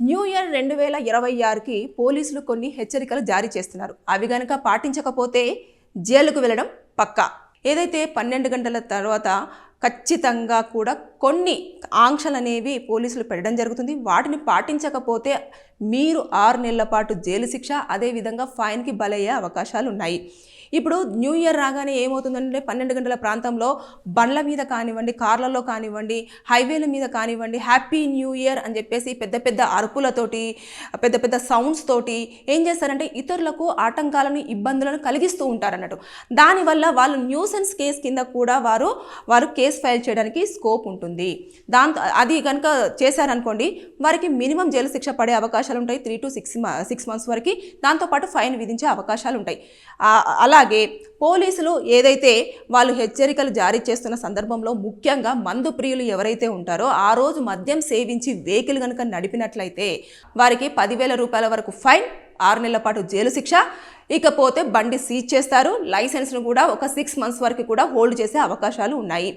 New year 2026కి పోలీసులు కొన్ని హెచ్చరికలు జారీ చేస్తున్నారు. అవి గనక పాటించకపోతే జైలుకు వెళ్ళడం పక్కా. ఏదైతే 12 గంటల తర్వాత ఖచ్చితంగా కూడా కొన్ని ఆంక్షలు అనేవి పోలీసులు పెట్టడం జరుగుతుంది. వాటిని పాటించకపోతే మీరు 6 నెలల పాటు జైలు శిక్ష, అదేవిధంగా ఫైన్కి బలయ్యే అవకాశాలు ఉన్నాయి. ఇప్పుడు న్యూ ఇయర్ రాగానే ఏమవుతుందంటే 12 గంటల ప్రాంతంలో బండ్ల మీద కానివ్వండి, కార్లలో కానివ్వండి, హైవేల మీద కానివ్వండి, హ్యాపీ న్యూ ఇయర్ అని చెప్పేసి పెద్ద పెద్ద అరుపులతోటి, పెద్ద పెద్ద సౌండ్స్ తోటి ఏం చేస్తారంటే ఇతరులకు ఆటంకాలను, ఇబ్బందులను కలిగిస్తూ ఉంటారన్నట్టు. దానివల్ల వాళ్ళు న్యూసెన్స్ కేసు కింద కూడా వారు కేసు ఫైల్ చేయడానికి స్కోప్ ఉంటుంది. దాంతో అది కనుక చేశారనుకోండి, వారికి మినిమం జైలు శిక్ష పడే అవకాశాలు ఉంటాయి, 3 to 6 months వరకు. దాంతోపాటు ఫైన్ విధించే అవకాశాలు ఉంటాయి. అలాగే పోలీసులు ఏదైతే వాళ్ళు హెచ్చరికలు జారీ చేస్తున్న సందర్భంలో ముఖ్యంగా మందు ప్రియులు ఎవరైతే ఉంటారో ఆ రోజు మద్యం సేవించి వెహికల్ కనుక నడిపినట్లయితే వారికి 10,000 రూపాయల వరకు ఫైన్, 6 నెలల పాటు జైలు శిక్ష, ఇకపోతే బండి సీజ్ చేస్తారు. లైసెన్స్ను కూడా ఒక 6 months వరకు కూడా హోల్డ్ చేసే అవకాశాలు ఉన్నాయి.